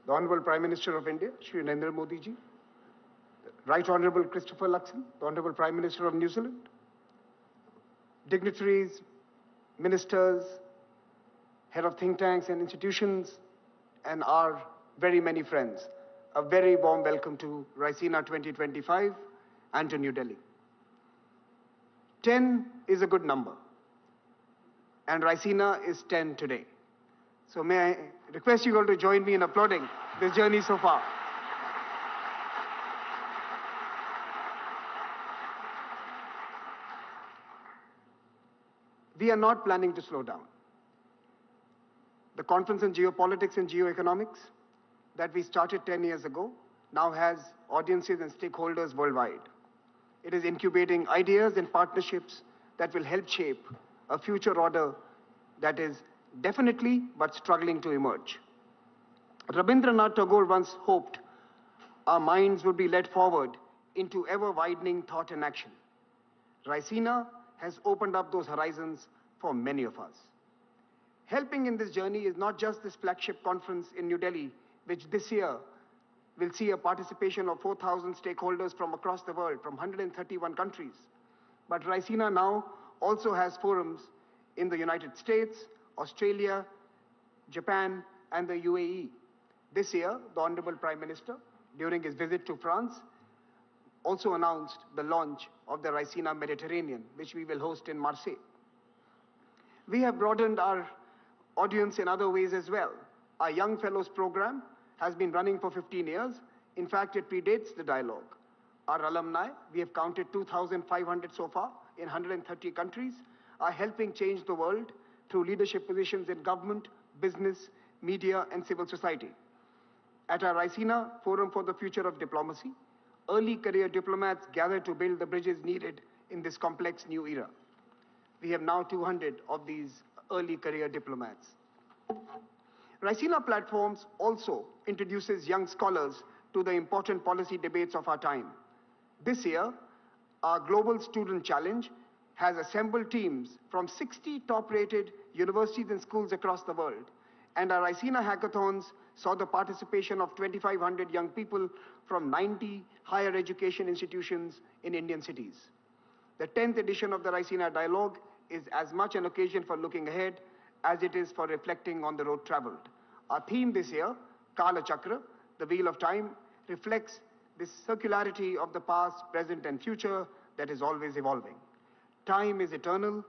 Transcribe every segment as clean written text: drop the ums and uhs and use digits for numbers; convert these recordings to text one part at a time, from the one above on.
the Honorable Prime Minister of India, Shri Narendra Modi ji, Right Honorable Christopher Luxon, the Honorable Prime Minister of New Zealand, dignitaries, ministers, head of think tanks and institutions, and our very many friends. A very warm welcome to Raisina 2025 and to New Delhi. 10 is a good number, and Raisina is 10 today. So may I request you all to join me in applauding this journey so far. We are not planning to slow down. The Conference on Geopolitics and Geoeconomics that we started 10 years ago now has audiences and stakeholders worldwide. It is incubating ideas and partnerships that will help shape a future order that is definitely but struggling to emerge. Rabindranath Tagore once hoped our minds would be led forward into ever-widening thought and action. Raisina has opened up those horizons for many of us. Helping in this journey is not just this flagship conference in New Delhi, which this year will see a participation of 4,000 stakeholders from across the world, from 131 countries. But Raisina now also has forums in the United States, Australia, Japan, and the UAE. This year, the Honorable Prime Minister, during his visit to France, also announced the launch of the Raisina Mediterranean, which we will host in Marseille. We have broadened our audience in other ways as well. Our Young Fellows program has been running for 15 years. In fact, it predates the dialogue. Our alumni, we have counted 2,500 so far in 130 countries, are helping change the world through leadership positions in government, business, media, and civil society. At our Raisina Forum for the Future of Diplomacy, early career diplomats gather to build the bridges needed in this complex new era. We have now 200 of these early career diplomats. Raisina Platforms also introduces young scholars to the important policy debates of our time. This year, our Global Student Challenge has assembled teams from 60 top-rated universities and schools across the world. And our Raisina Hackathons saw the participation of 2,500 young people from 90 higher education institutions in Indian cities. The 10th edition of the Raisina Dialogue is as much an occasion for looking ahead as it is for reflecting on the road traveled. Our theme this year, Kala Chakra, the Wheel of Time, reflects this circularity of the past, present, and future that is always evolving. Time is eternal,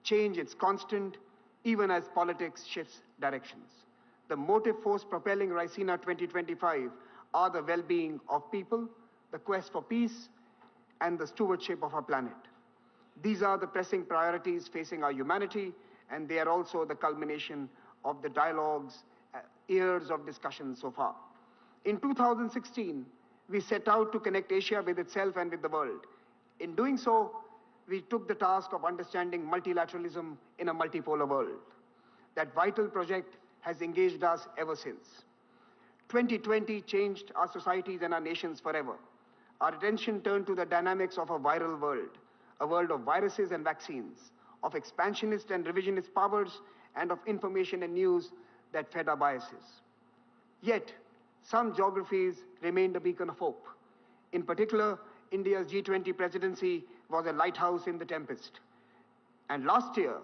change is constant, even as politics shifts directions. The motive force propelling Raisina 2025 are the well-being of people, the quest for peace, and the stewardship of our planet. These are the pressing priorities facing our humanity, and they are also the culmination of the dialogues, years of discussion so far. In 2016, we set out to connect Asia with itself and with the world. In doing so, we took the task of understanding multilateralism in a multipolar world. That vital project has engaged us ever since. 2020 changed our societies and our nations forever. Our attention turned to the dynamics of a viral world, a world of viruses and vaccines, of expansionist and revisionist powers, and of information and news that fed our biases. Yet, some geographies remained a beacon of hope. In particular, India's G20 presidency was a lighthouse in the tempest. And last year,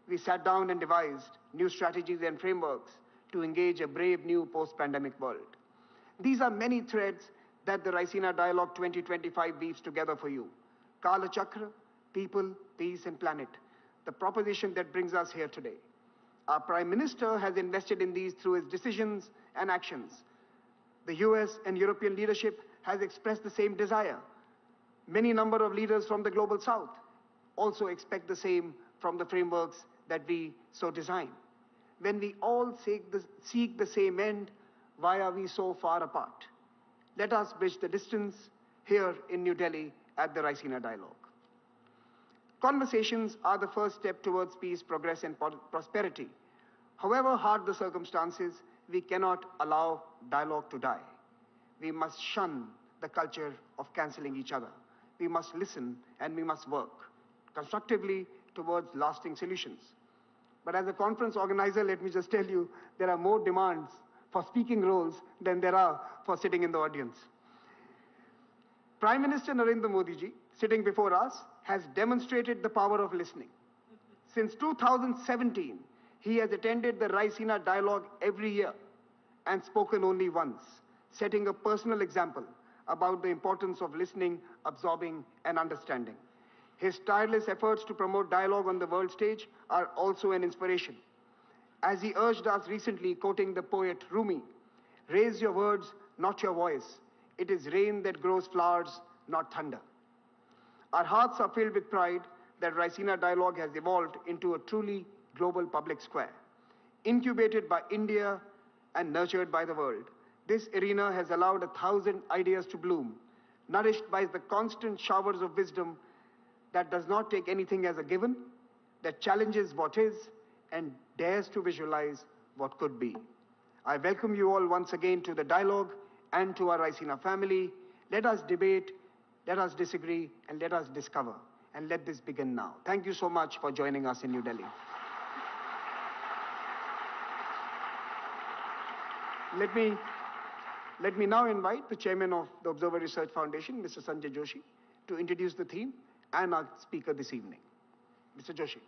we sat down and devised new strategies and frameworks to engage a brave new post-pandemic world. These are many threads that the Raisina Dialogue 2025 weaves together for you. Kala Chakra, people, peace, and planet, the proposition that brings us here today. Our Prime Minister has invested in these through his decisions and actions. The US and European leadership has expressed the same desire. Many number of leaders from the Global South also expect the same from the frameworks that we so design. When we all seek the same end, why are we so far apart? Let us bridge the distance here in New Delhi at the Raisina Dialogue. Conversations are the first step towards peace, progress, and prosperity. However hard the circumstances, we cannot allow dialogue to die. We must shun the culture of cancelling each other. We must listen and we must work constructively towards lasting solutions. But as a conference organizer, let me just tell you, there are more demands for speaking roles than there are for sitting in the audience. Prime Minister Narendra Modi ji, sitting before us, has demonstrated the power of listening. Since 2017, he has attended the Raisina Dialogue every year and spoken only once, setting a personal example about the importance of listening, absorbing, and understanding. His tireless efforts to promote dialogue on the world stage are also an inspiration. As he urged us recently, quoting the poet Rumi, "Raise your words, not your voice. It is rain that grows flowers, not thunder." Our hearts are filled with pride that Raisina Dialogue has evolved into a truly global public square. Incubated by India and nurtured by the world, this arena has allowed 1,000 ideas to bloom, nourished by the constant showers of wisdom that does not take anything as a given, that challenges what is, and dares to visualize what could be. I welcome you all once again to the dialogue and to our Raisina family. Let us debate, let us disagree, and let us discover. And let this begin now. Thank you so much for joining us in New Delhi. Let me now invite the chairman of the Observer Research Foundation, Mr. Sanjay Joshi, to introduce the theme and our speaker this evening. Mr. Joshi.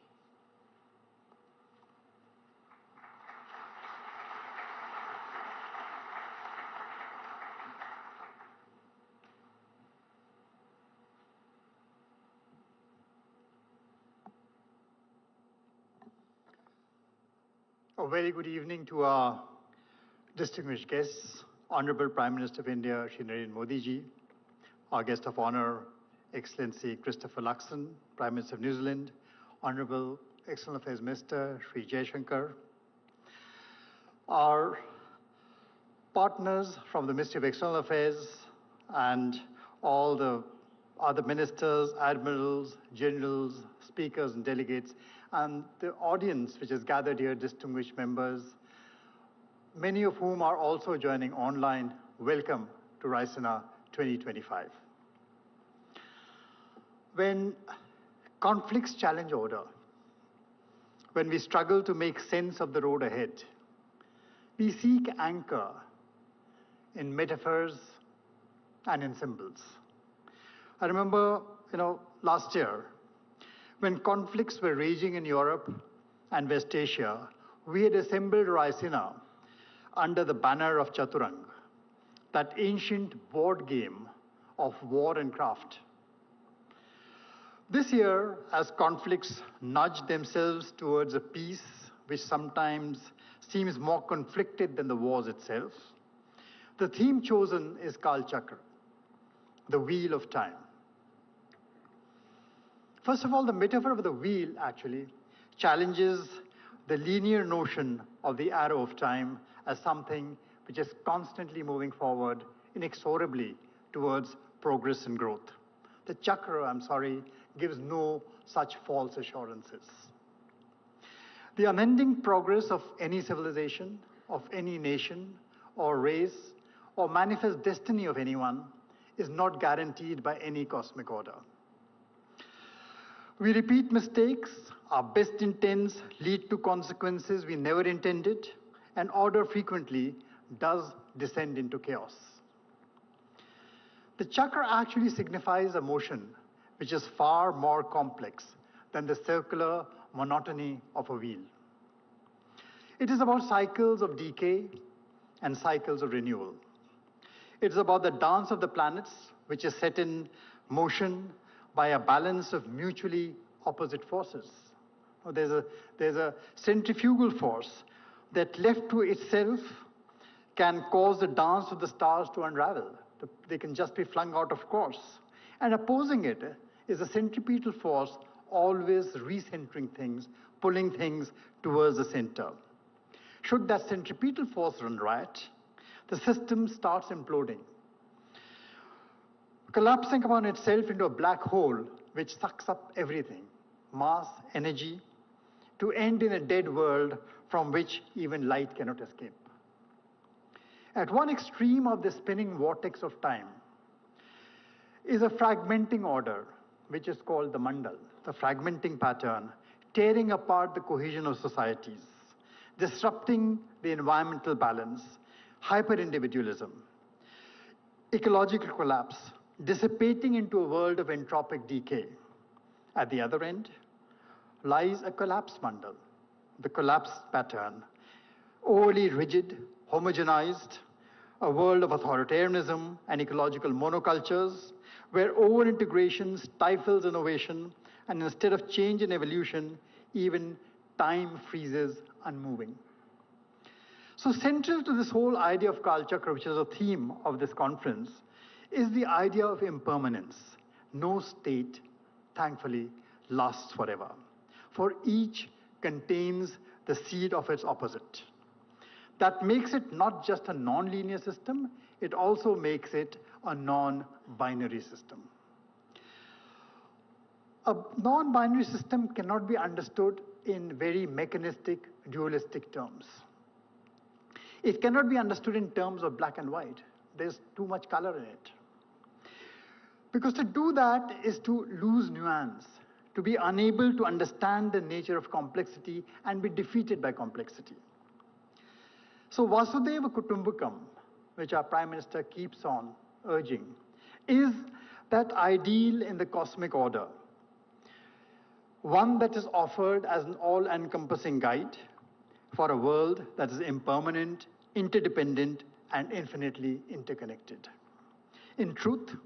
A very good evening to our distinguished guests, Honorable Prime Minister of India, Shri Narendra Modi ji, our guest of honor, Excellency Christopher Luxon, Prime Minister of New Zealand, Honorable External Affairs Minister, Shri Jaishankar, our partners from the Ministry of External Affairs and all the other ministers, admirals, generals, speakers and delegates, and the audience which is gathered here, distinguished members, many of whom are also joining online. Welcome to Raisina 2025. When conflicts challenge order, when we struggle to make sense of the road ahead, we seek anchor in metaphors and in symbols. I remember, last year, when conflicts were raging in Europe and West Asia, we had assembled Raisina under the banner of Chaturang, that ancient board game of war and craft. This year, as conflicts nudge themselves towards a peace which sometimes seems more conflicted than the wars itself, the theme chosen is Kal Chakra, the wheel of time. First of all, the metaphor of the wheel actually challenges the linear notion of the arrow of time as something which is constantly moving forward inexorably towards progress and growth. The chakra, gives no such false assurances. The unending progress of any civilization, of any nation or race, or manifest destiny of anyone is not guaranteed by any cosmic order. We repeat mistakes, our best intents lead to consequences we never intended, and order frequently does descend into chaos. The chakra actually signifies a motion which is far more complex than the circular monotony of a wheel. It is about cycles of decay and cycles of renewal. It is about the dance of the planets, which is set in motion by a balance of mutually opposite forces. There's a centrifugal force that left to itself can cause the dance of the stars to unravel. They can just be flung out of course. And opposing it is a centripetal force always recentering things, pulling things towards the center. Should that centripetal force run riot, the system starts imploding, collapsing upon itself into a black hole which sucks up everything, mass, energy, to end in a dead world from which even light cannot escape. At one extreme of the spinning vortex of time is a fragmenting order, which is called the mandal, the fragmenting pattern, tearing apart the cohesion of societies, disrupting the environmental balance, hyper-individualism, ecological collapse, dissipating into a world of entropic decay. At the other end lies a collapse bundle, the collapse pattern, overly rigid, homogenized, a world of authoritarianism and ecological monocultures, where over-integration stifles innovation, and instead of change and evolution, even time freezes unmoving. So central to this whole idea of Kalchakra, which is a theme of this conference, is the idea of impermanence. No state, thankfully, lasts forever, for each contains the seed of its opposite. That makes it not just a non-linear system, it also makes it a non-binary system. A non-binary system cannot be understood in very mechanistic, dualistic terms. It cannot be understood in terms of black and white. There's too much color in it. Because to do that is to lose nuance, to be unable to understand the nature of complexity and be defeated by complexity. So Vasudhaiva Kutumbakam, which our Prime Minister keeps on urging, is that ideal in the cosmic order. One that is offered as an all-encompassing guide for a world that is impermanent, interdependent, and infinitely interconnected. In truth,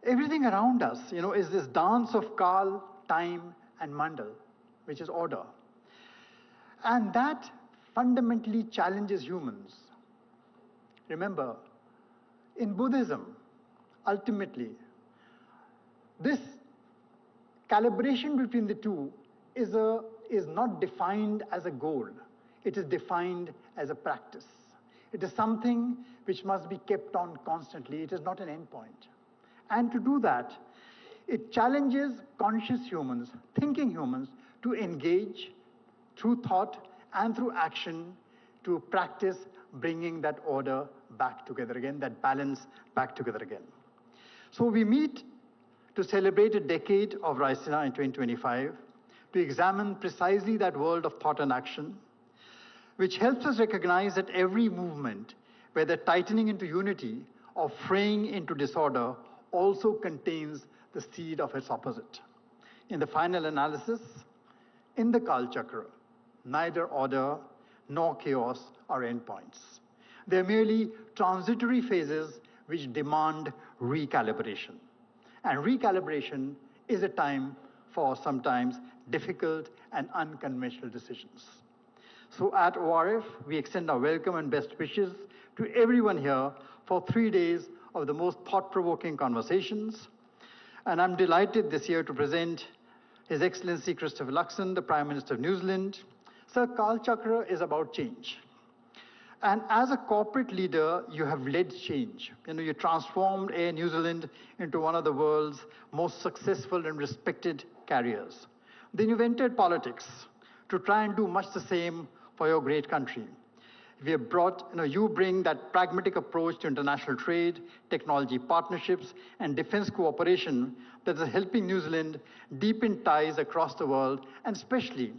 everything around us, is this dance of Kal, time, and Mandal, which is order. And that fundamentally challenges humans. Remember, in Buddhism, ultimately, this calibration between the two is not defined as a goal. It is defined as a practice. It is something which must be kept on constantly. It is not an endpoint. And to do that, it challenges conscious humans, thinking humans, to engage through thought and through action to practice bringing that order back together again, that balance back together again. So we meet to celebrate a decade of Raisina in 2025, to examine precisely that world of thought and action, which helps us recognize that every movement, whether tightening into unity or fraying into disorder, also contains the seed of its opposite. In the final analysis, in the Kalchakra, neither order nor chaos are endpoints. They're merely transitory phases which demand recalibration. And recalibration is a time for sometimes difficult and unconventional decisions. So at ORF, we extend our welcome and best wishes to everyone here for 3 days of the most thought-provoking conversations. And I'm delighted this year to present His Excellency Christopher Luxon, the Prime Minister of New Zealand. Sir, Kalchakra is about change. And as a corporate leader, you have led change. You transformed Air New Zealand into one of the world's most successful and respected carriers. Then you've entered politics to try and do much the same for your great country. We have brought, you bring that pragmatic approach to international trade, technology partnerships, and defense cooperation that is helping New Zealand deepen ties across the world, and especially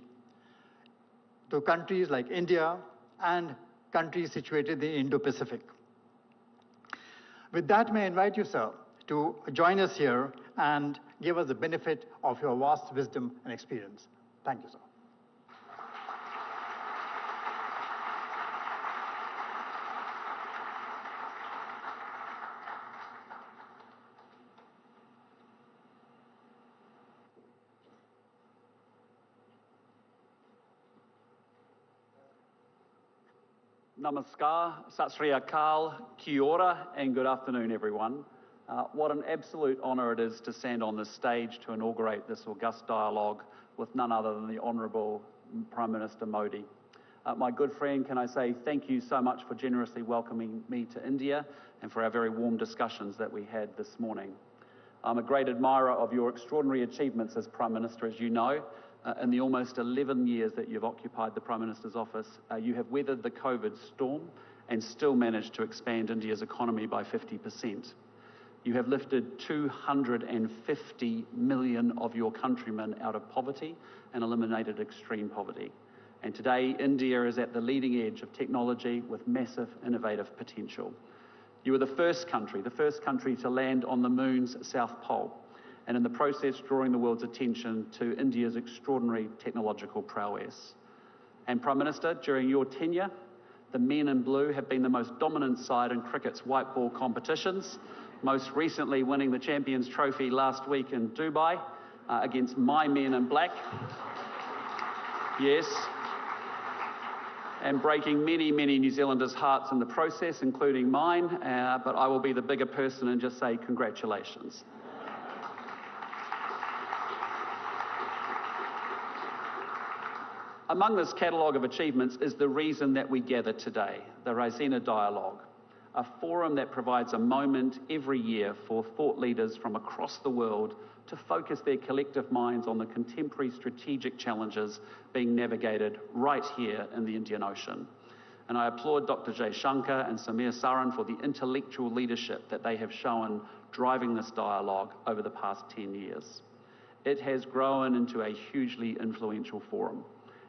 to countries like India and countries situated in the Indo-Pacific. With that, may I invite you, sir, to join us here and give us the benefit of your vast wisdom and experience. Thank you, sir. Namaskar, Sat Sri Akal, Kia ora, and good afternoon, everyone. What an absolute honour it is to stand on this stage to inaugurate this august dialogue with none other than the Honourable Prime Minister Modi. My good friend, can I say thank you so much for generously welcoming me to India and for our very warm discussions that we had this morning. I'm a great admirer of your extraordinary achievements as Prime Minister, as you know. In the almost 11 years that you've occupied the Prime Minister's office, you have weathered the COVID storm and still managed to expand India's economy by 50%. You have lifted 250 million of your countrymen out of poverty and eliminated extreme poverty. And today, India is at the leading edge of technology with massive innovative potential. You were the first country to land on the moon's south pole, and in the process drawing the world's attention to India's extraordinary technological prowess. And Prime Minister, during your tenure, the men in blue have been the most dominant side in cricket's white ball competitions, most recently winning the Champions Trophy last week in Dubai against my men in black. Yes. And breaking many, many New Zealanders' hearts in the process, including mine, but I will be the bigger person and just say congratulations. Among this catalogue of achievements is the reason that we gather today, the Raisina Dialogue, a forum that provides a moment every year for thought leaders from across the world to focus their collective minds on the contemporary strategic challenges being navigated right here in the Indian Ocean. And I applaud Dr. Jay Shankar and Samir Saran for the intellectual leadership that they have shown driving this dialogue over the past 10 years. It has grown into a hugely influential forum.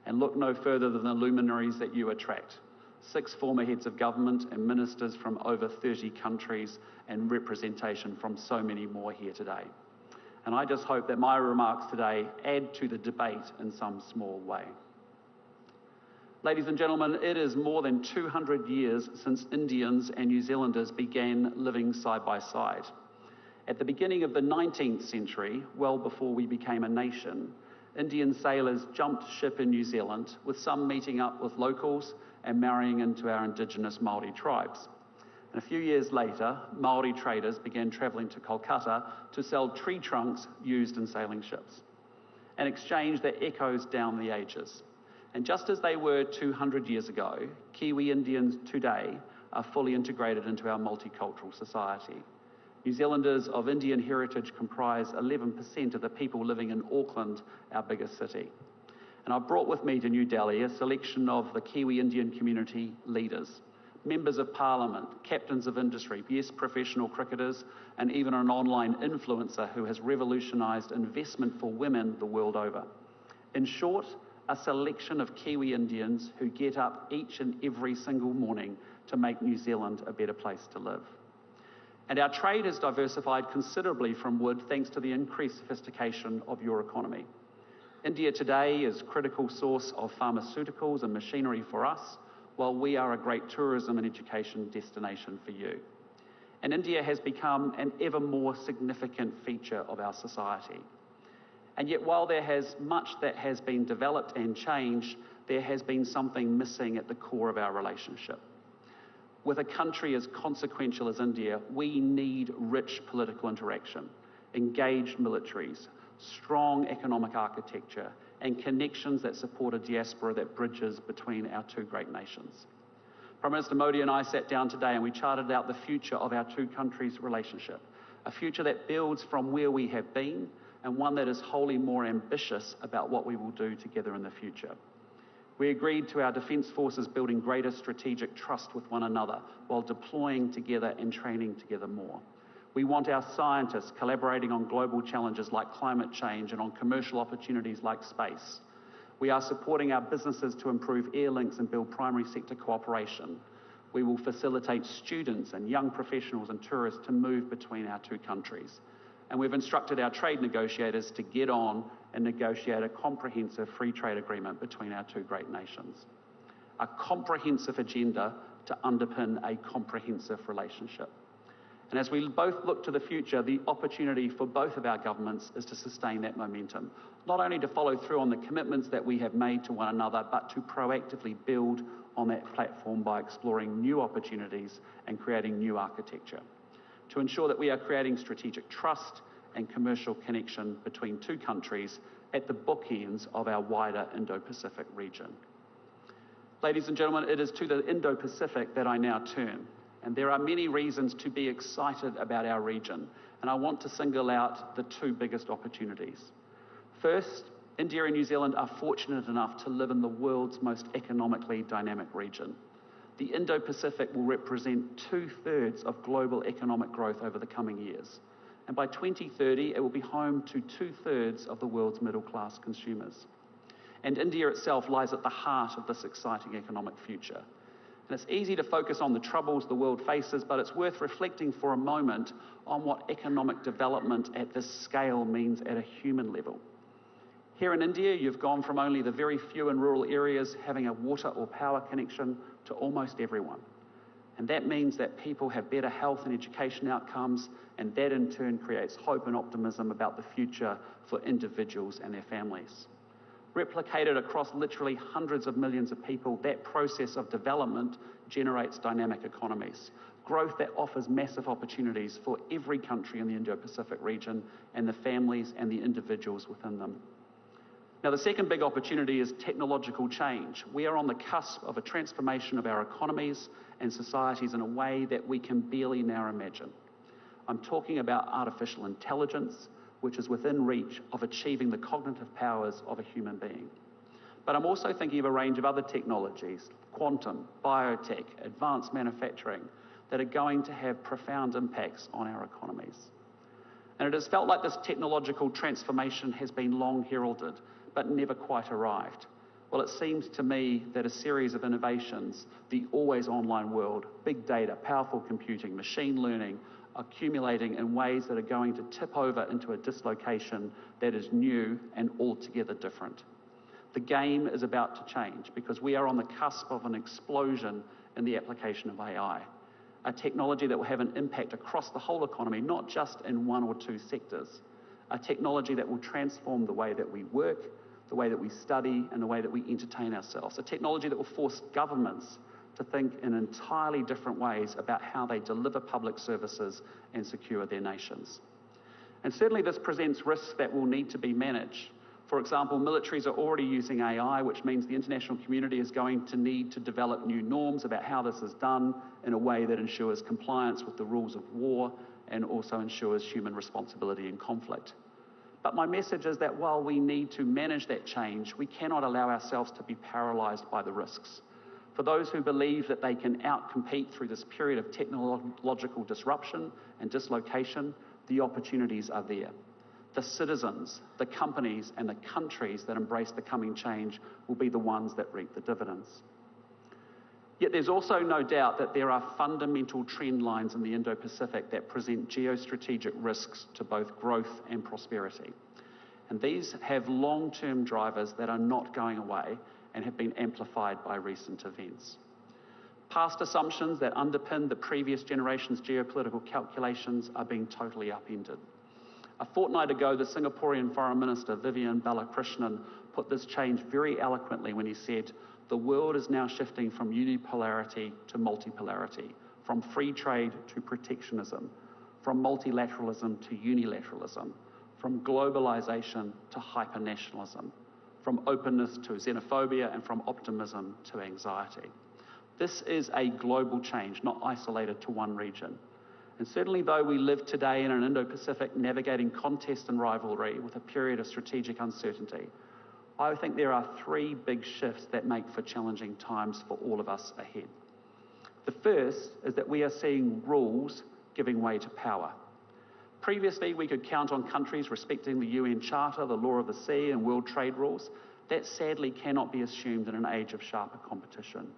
And look no further than the luminaries that you attract. 6 former heads of government and ministers from over 30 countries and representation from so many more here today. And I just hope that my remarks today add to the debate in some small way. Ladies and gentlemen, it is more than 200 years since Indians and New Zealanders began living side by side. At the beginning of the 19th century, well before we became a nation, Indian sailors jumped ship in New Zealand, with some meeting up with locals and marrying into our indigenous Māori tribes. And a few years later, Māori traders began travelling to Kolkata to sell tree trunks used in sailing ships, an exchange that echoes down the ages. And just as they were 200 years ago, Kiwi Indians today are fully integrated into our multicultural society. New Zealanders of Indian heritage comprise 11% of the people living in Auckland, our biggest city. And I've brought with me to New Delhi a selection of the Kiwi Indian community leaders, members of parliament, captains of industry, yes, professional cricketers, and even an online influencer who has revolutionised investment for women the world over. In short, a selection of Kiwi Indians who get up each and every single morning to make New Zealand a better place to live. And our trade has diversified considerably from wood thanks to the increased sophistication of your economy. India today is a critical source of pharmaceuticals and machinery for us, while we are a great tourism and education destination for you. And India has become an ever more significant feature of our society. And yet, while there has much that has been developed and changed, there has been something missing at the core of our relationship. With a country as consequential as India, we need rich political interaction, engaged militaries, strong economic architecture, and connections that support a diaspora that bridges between our two great nations. Prime Minister Modi and I sat down today and we charted out the future of our two countries' relationship, a future that builds from where we have been and one that is wholly more ambitious about what we will do together in the future. We agreed to our defence forces building greater strategic trust with one another while deploying together and training together more. We want our scientists collaborating on global challenges like climate change and on commercial opportunities like space. We are supporting our businesses to improve air links and build primary sector cooperation. We will facilitate students and young professionals and tourists to move between our two countries. And we've instructed our trade negotiators to get on and negotiate a comprehensive free trade agreement between our two great nations. A comprehensive agenda to underpin a comprehensive relationship. And as we both look to the future, the opportunity for both of our governments is to sustain that momentum, not only to follow through on the commitments that we have made to one another, but to proactively build on that platform by exploring new opportunities and creating new architecture, to ensure that we are creating strategic trust and commercial connection between two countries at the bookends of our wider Indo-Pacific region. Ladies and gentlemen, it is to the Indo-Pacific that I now turn, and there are many reasons to be excited about our region, and I want to single out the two biggest opportunities. First, India and New Zealand are fortunate enough to live in the world's most economically dynamic region. The Indo-Pacific will represent 2/3 of global economic growth over the coming years. And by 2030, it will be home to 2/3 of the world's middle-class consumers. And India itself lies at the heart of this exciting economic future. And it's easy to focus on the troubles the world faces, but it's worth reflecting for a moment on what economic development at this scale means at a human level. Here in India, you've gone from only the very few in rural areas having a water or power connection to almost everyone. And that means that people have better health and education outcomes, and that in turn creates hope and optimism about the future for individuals and their families. Replicated across literally hundreds of millions of people, that process of development generates dynamic economies. Growth that offers massive opportunities for every country in the Indo-Pacific region and the families and the individuals within them. Now, the second big opportunity is technological change. We are on the cusp of a transformation of our economies and societies in a way that we can barely now imagine. I'm talking about artificial intelligence, which is within reach of achieving the cognitive powers of a human being. But I'm also thinking of a range of other technologies, quantum, biotech, advanced manufacturing, that are going to have profound impacts on our economies. And it has felt like this technological transformation has been long heralded, but never quite arrived. Well, it seems to me that a series of innovations, the always online world, big data, powerful computing, machine learning, accumulating in ways that are going to tip over into a dislocation that is new and altogether different. The game is about to change because we are on the cusp of an explosion in the application of AI, a technology that will have an impact across the whole economy, not just in one or two sectors, a technology that will transform the way that we work, the way that we study, and the way that we entertain ourselves, a technology that will force governments to think in entirely different ways about how they deliver public services and secure their nations. And certainly this presents risks that will need to be managed. For example, militaries are already using AI, which means the international community is going to need to develop new norms about how this is done in a way that ensures compliance with the rules of war and also ensures human responsibility in conflict. But my message is that while we need to manage that change, we cannot allow ourselves to be paralysed by the risks. For those who believe that they can outcompete through this period of technological disruption and dislocation, the opportunities are there. The citizens, the companies, and the countries that embrace the coming change will be the ones that reap the dividends. Yet there's also no doubt that there are fundamental trend lines in the Indo-Pacific that present geostrategic risks to both growth and prosperity. And these have long-term drivers that are not going away and have been amplified by recent events. Past assumptions that underpin the previous generation's geopolitical calculations are being totally upended. A fortnight ago, the Singaporean Foreign Minister, Vivian Balakrishnan, put this change very eloquently when he said, "The world is now shifting from unipolarity to multipolarity, from free trade to protectionism, from multilateralism to unilateralism, from globalization to hypernationalism, from openness to xenophobia, and from optimism to anxiety." This is a global change, not isolated to one region. And certainly though we live today in an Indo-Pacific navigating contest and rivalry with a period of strategic uncertainty, I think there are three big shifts that make for challenging times for all of us ahead. The first is that we are seeing rules giving way to power. Previously, we could count on countries respecting the UN Charter, the law of the sea, and world trade rules. That sadly cannot be assumed in an age of sharper competition.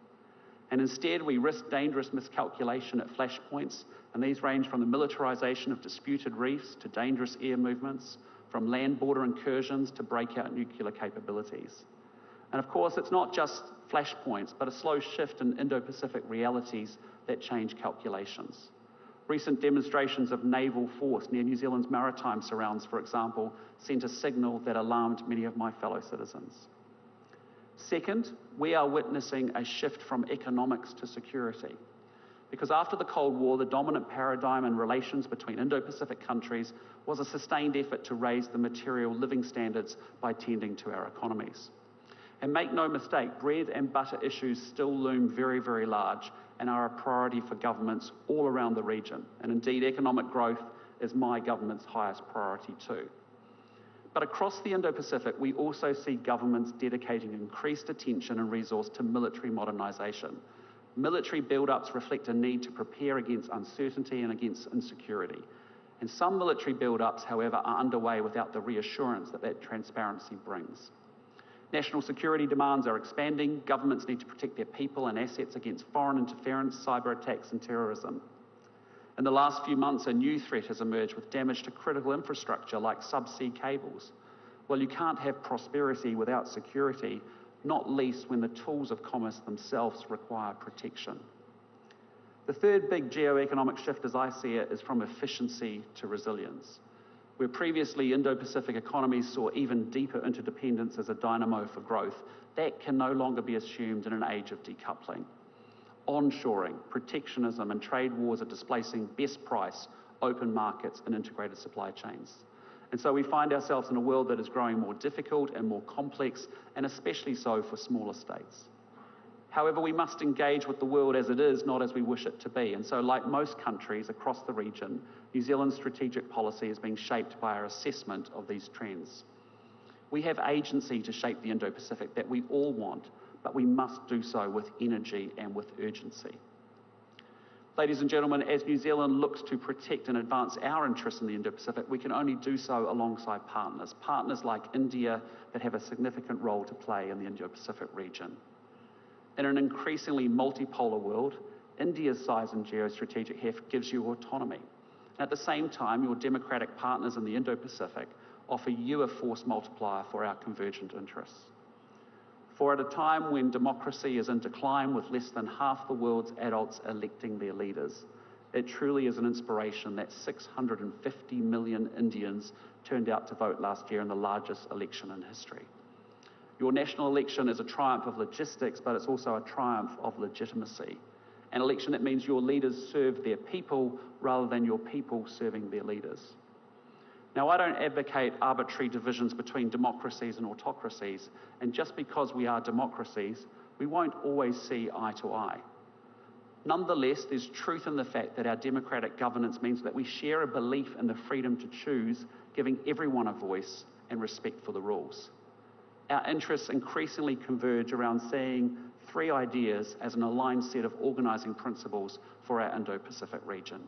And instead, we risk dangerous miscalculation at flashpoints, and these range from the militarization of disputed reefs to dangerous air movements, from land border incursions to breakout nuclear capabilities. And of course, it's not just flashpoints, but a slow shift in Indo-Pacific realities that change calculations. Recent demonstrations of naval force near New Zealand's maritime surrounds, for example, sent a signal that alarmed many of my fellow citizens. Second, we are witnessing a shift from economics to security. Because after the Cold War, the dominant paradigm in relations between Indo-Pacific countries was a sustained effort to raise the material living standards by tending to our economies. And make no mistake, bread and butter issues still loom very, very large and are a priority for governments all around the region. And indeed, economic growth is my government's highest priority too. But across the Indo-Pacific, we also see governments dedicating increased attention and resource to military modernisation. Military build-ups reflect a need to prepare against uncertainty and against insecurity. And some military build-ups, however, are underway without the reassurance that transparency brings. National security demands are expanding. Governments need to protect their people and assets against foreign interference, cyber attacks and terrorism. In the last few months, a new threat has emerged with damage to critical infrastructure like subsea cables. Well, you can't have prosperity without security, not least when the tools of commerce themselves require protection. The third big geo-economic shift, as I see it, is from efficiency to resilience. Where previously Indo-Pacific economies saw even deeper interdependence as a dynamo for growth, that can no longer be assumed in an age of decoupling. Onshoring, protectionism and trade wars are displacing best price, open markets and integrated supply chains. And so we find ourselves in a world that is growing more difficult and more complex, and especially so for smaller states. However, we must engage with the world as it is, not as we wish it to be. And so, like most countries across the region, New Zealand's strategic policy is being shaped by our assessment of these trends. We have agency to shape the Indo-Pacific that we all want, but we must do so with energy and with urgency. Ladies and gentlemen, as New Zealand looks to protect and advance our interests in the Indo-Pacific, we can only do so alongside partners like India that have a significant role to play in the Indo-Pacific region. In an increasingly multipolar world, India's size and geostrategic heft gives you autonomy. At the same time, your democratic partners in the Indo-Pacific offer you a force multiplier for our convergent interests. For at a time when democracy is in decline with less than half the world's adults electing their leaders, it truly is an inspiration that 650 million Indians turned out to vote last year in the largest election in history. Your national election is a triumph of logistics, but it's also a triumph of legitimacy. An election that means your leaders serve their people rather than your people serving their leaders. Now, I don't advocate arbitrary divisions between democracies and autocracies, and just because we are democracies, we won't always see eye to eye. Nonetheless, there's truth in the fact that our democratic governance means that we share a belief in the freedom to choose, giving everyone a voice and respect for the rules. Our interests increasingly converge around seeing three ideas as an aligned set of organising principles for our Indo-Pacific region.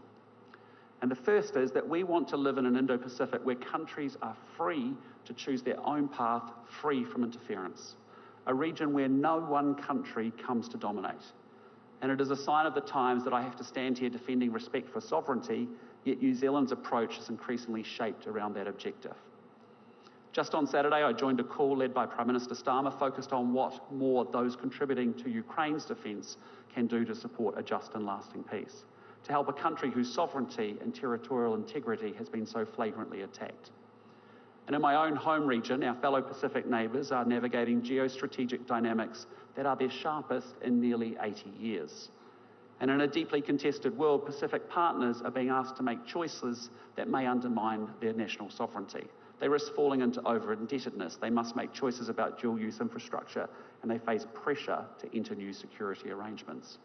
And the first is that we want to live in an Indo-Pacific where countries are free to choose their own path, free from interference. A region where no one country comes to dominate. And it is a sign of the times that I have to stand here defending respect for sovereignty, yet New Zealand's approach is increasingly shaped around that objective. Just on Saturday, I joined a call led by Prime Minister Starmer focused on what more those contributing to Ukraine's defence can do to support a just and lasting peace, to help a country whose sovereignty and territorial integrity has been so flagrantly attacked. And in my own home region, our fellow Pacific neighbours are navigating geostrategic dynamics that are their sharpest in nearly 80 years. And in a deeply contested world, Pacific partners are being asked to make choices that may undermine their national sovereignty. They risk falling into over-indebtedness. They must make choices about dual-use infrastructure, and they face pressure to enter new security arrangements.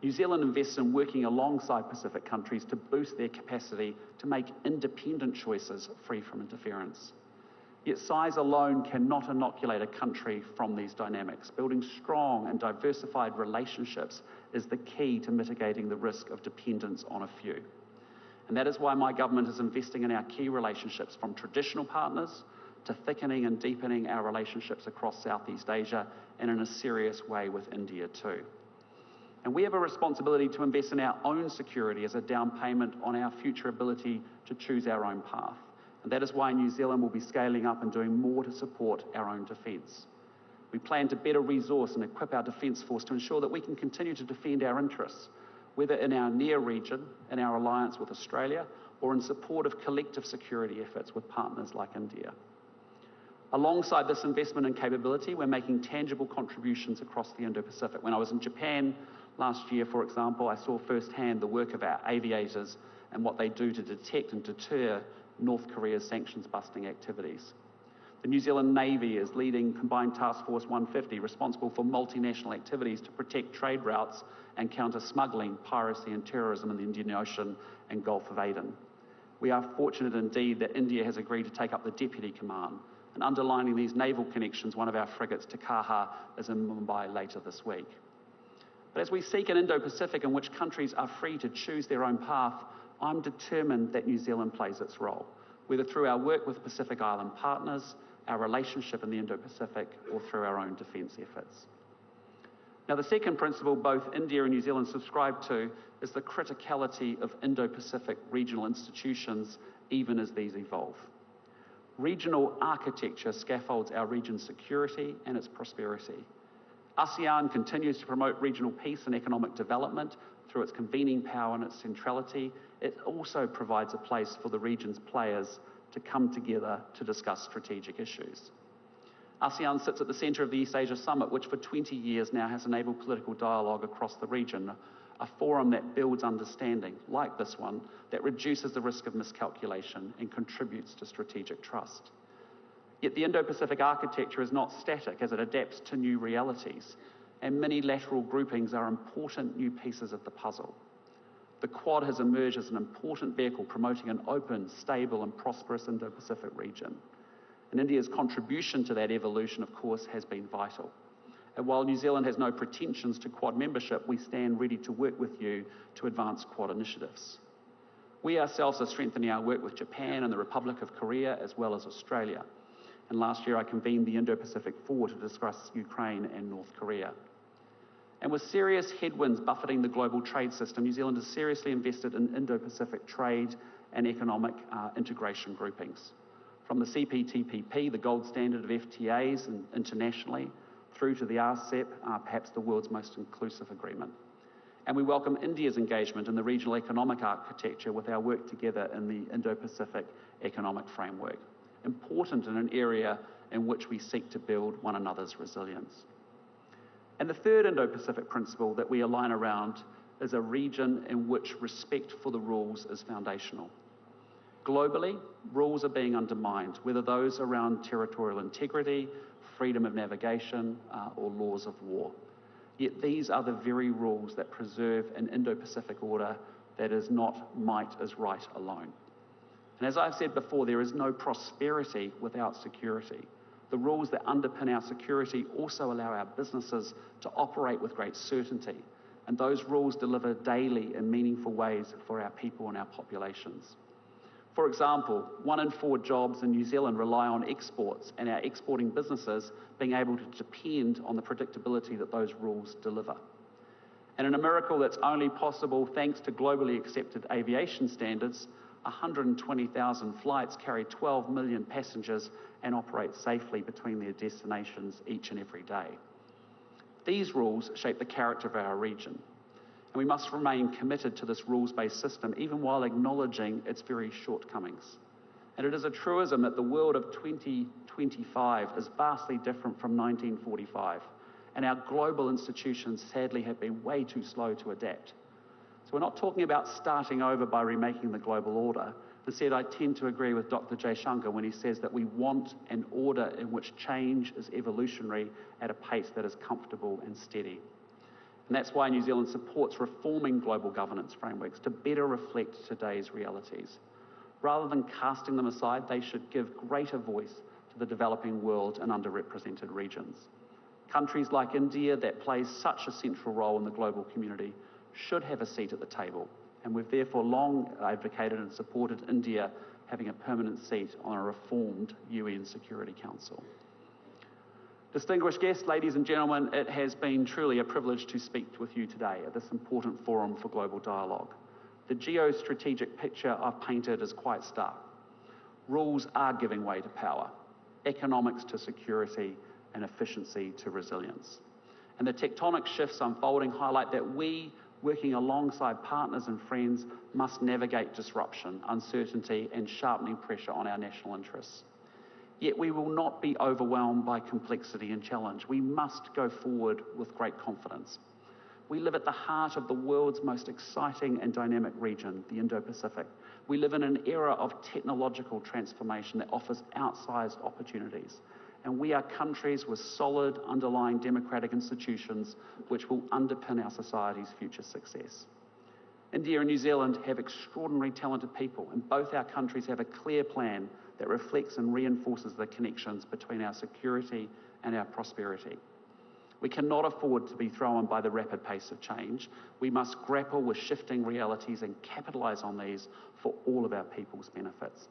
New Zealand invests in working alongside Pacific countries to boost their capacity to make independent choices free from interference. Yet size alone cannot inoculate a country from these dynamics. Building strong and diversified relationships is the key to mitigating the risk of dependence on a few. And that is why my government is investing in our key relationships, from traditional partners to thickening and deepening our relationships across Southeast Asia, and in a serious way with India too. And we have a responsibility to invest in our own security as a down payment on our future ability to choose our own path. And that is why New Zealand will be scaling up and doing more to support our own defence. We plan to better resource and equip our defence force to ensure that we can continue to defend our interests, whether in our near region, in our alliance with Australia, or in support of collective security efforts with partners like India. Alongside this investment in capability, we're making tangible contributions across the Indo-Pacific. When I was in Japan last year, for example, I saw firsthand the work of our aviators and what they do to detect and deter North Korea's sanctions-busting activities. The New Zealand Navy is leading Combined Task Force 150, responsible for multinational activities to protect trade routes and counter smuggling, piracy and terrorism in the Indian Ocean and Gulf of Aden. We are fortunate indeed that India has agreed to take up the deputy command. And underlining these naval connections, one of our frigates, Takaha, is in Mumbai later this week. But as we seek an Indo-Pacific in which countries are free to choose their own path, I'm determined that New Zealand plays its role, whether through our work with Pacific Island partners, our relationship in the Indo-Pacific, or through our own defence efforts. Now, the second principle both India and New Zealand subscribe to is the criticality of Indo-Pacific regional institutions, even as these evolve. Regional architecture scaffolds our region's security and its prosperity. ASEAN continues to promote regional peace and economic development through its convening power and its centrality. It also provides a place for the region's players to come together to discuss strategic issues. ASEAN sits at the centre of the East Asia Summit, which for 20 years now has enabled political dialogue across the region, a forum that builds understanding, like this one, that reduces the risk of miscalculation and contributes to strategic trust. Yet the Indo-Pacific architecture is not static as it adapts to new realities, and many-lateral groupings are important new pieces of the puzzle. The Quad has emerged as an important vehicle promoting an open, stable and prosperous Indo-Pacific region. And India's contribution to that evolution, of course, has been vital. And while New Zealand has no pretensions to Quad membership, we stand ready to work with you to advance Quad initiatives. We ourselves are strengthening our work with Japan and the Republic of Korea, as well as Australia. And last year I convened the Indo-Pacific Four to discuss Ukraine and North Korea. And with serious headwinds buffeting the global trade system, New Zealand has seriously invested in Indo-Pacific trade and economic integration groupings. From the CPTPP, the gold standard of FTAs internationally, through to the RCEP, perhaps the world's most inclusive agreement. And we welcome India's engagement in the regional economic architecture with our work together in the Indo-Pacific Economic Framework, important in an area in which we seek to build one another's resilience. And the third Indo-Pacific principle that we align around is a region in which respect for the rules is foundational. Globally, rules are being undermined, whether those around territorial integrity, freedom of navigation, or laws of war. Yet these are the very rules that preserve an Indo-Pacific order that is not might is right alone. And as I've said before, there is no prosperity without security. The rules that underpin our security also allow our businesses to operate with great certainty, and those rules deliver daily in meaningful ways for our people and our populations. For example, 1 in 4 jobs in New Zealand rely on exports, and our exporting businesses being able to depend on the predictability that those rules deliver. And in a miracle that's only possible thanks to globally accepted aviation standards, 120,000 flights carry 12 million passengers and operate safely between their destinations each and every day. These rules shape the character of our region. And we must remain committed to this rules-based system, even while acknowledging its very shortcomings. And it is a truism that the world of 2025 is vastly different from 1945, and our global institutions sadly have been way too slow to adapt. So we're not talking about starting over by remaking the global order. Instead, I tend to agree with Dr. Jaishankar when he says that we want an order in which change is evolutionary at a pace that is comfortable and steady. And that's why New Zealand supports reforming global governance frameworks to better reflect today's realities. Rather than casting them aside, they should give greater voice to the developing world and underrepresented regions. Countries like India, that plays such a central role in the global community, should have a seat at the table. And we've therefore long advocated and supported India having a permanent seat on a reformed UN Security Council. Distinguished guests, ladies and gentlemen, it has been truly a privilege to speak with you today at this important forum for global dialogue. The geostrategic picture I've painted is quite stark. Rules are giving way to power, economics to security, and efficiency to resilience. And the tectonic shifts unfolding highlight that we, working alongside partners and friends, must navigate disruption, uncertainty, and sharpening pressure on our national interests. Yet we will not be overwhelmed by complexity and challenge. We must go forward with great confidence. We live at the heart of the world's most exciting and dynamic region, the Indo-Pacific. We live in an era of technological transformation that offers outsized opportunities. And we are countries with solid underlying democratic institutions which will underpin our society's future success. India and New Zealand have extraordinarily talented people, and both our countries have a clear plan that reflects and reinforces the connections between our security and our prosperity. We cannot afford to be thrown by the rapid pace of change. We must grapple with shifting realities and capitalise on these for all of our people's benefits.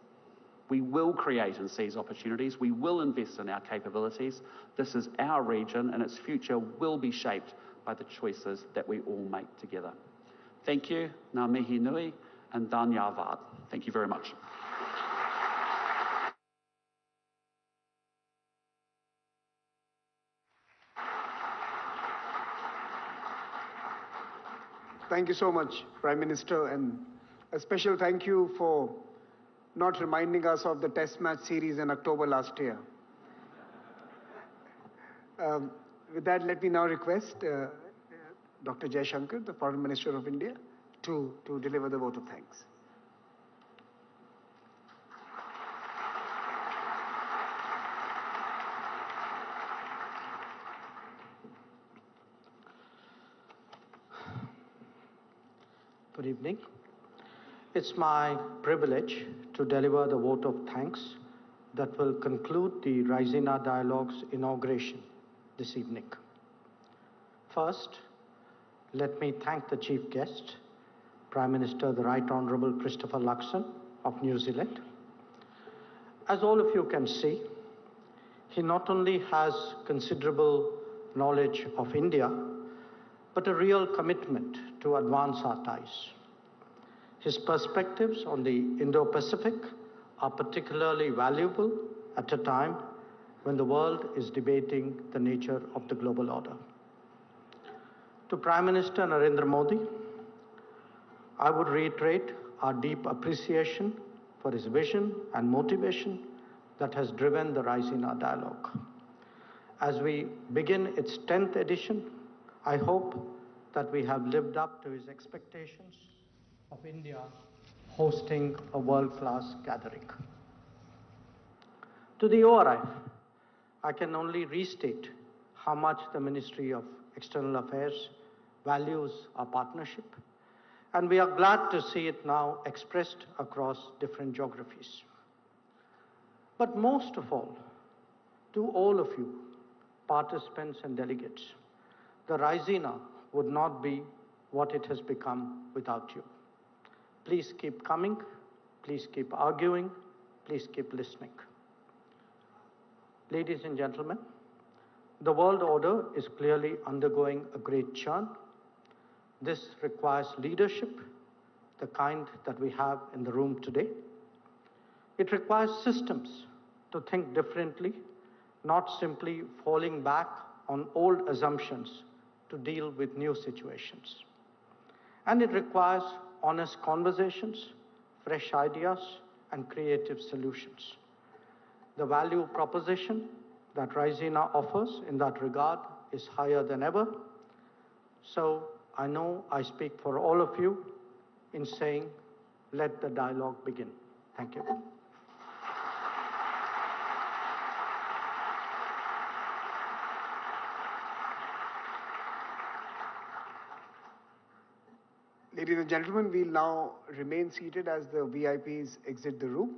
We will create and seize opportunities. We will invest in our capabilities. This is our region, and its future will be shaped by the choices that we all make together. Thank you, ngā mihi nui, and dhanyavad. Thank you very much. Thank you so much, Prime Minister, and a special thank you for not reminding us of the Test match series in October last year. With that, let me now request Dr. Jaishankar, the Foreign Minister of India, to deliver the vote of thanks. Good evening. It's my privilege to deliver the vote of thanks that will conclude the Raisina Dialogue's inauguration this evening. First, let me thank the chief guest, Prime Minister the Right Honourable Christopher Luxon of New Zealand. As all of you can see, he not only has considerable knowledge of India, but a real commitment to advance our ties. His perspectives on the Indo-Pacific are particularly valuable at a time when the world is debating the nature of the global order. To Prime Minister Narendra Modi, I would reiterate our deep appreciation for his vision and motivation that has driven the Raisina Dialogue. As we begin its 10th edition, I hope that we have lived up to his expectations of India hosting a world-class gathering. To the ORF, I can only restate how much the Ministry of External Affairs values our partnership, and we are glad to see it now expressed across different geographies. But most of all, to all of you, participants and delegates, the Raisina would not be what it has become without you. Please keep coming, please keep arguing, please keep listening. Ladies and gentlemen, the world order is clearly undergoing a great churn. This requires leadership, the kind that we have in the room today. It requires systems to think differently, not simply falling back on old assumptions to deal with new situations. And it requires honest conversations, fresh ideas, and creative solutions. The value proposition that Raisina offers in that regard is higher than ever. So I know I speak for all of you in saying, let the dialogue begin. Thank you. Ladies and gentlemen, we'll now remain seated as the VIPs exit the room.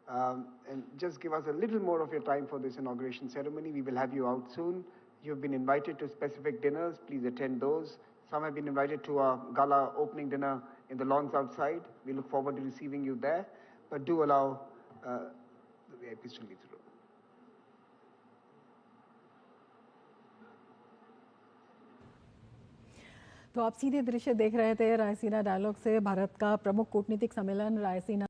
And just give us a little more of your time for this inauguration ceremony. We will have you out soon. You've been invited to specific dinners. Please attend those. Some have been invited to our gala opening dinner in the lawns outside. We look forward to receiving you there. But do allow the VIPs to leave the room. तो आप सीधे दृश्य देख रहे थे Raisina dialogue से। भारत का प्रमुख कूटनीतिक सम्मेलन रायसीना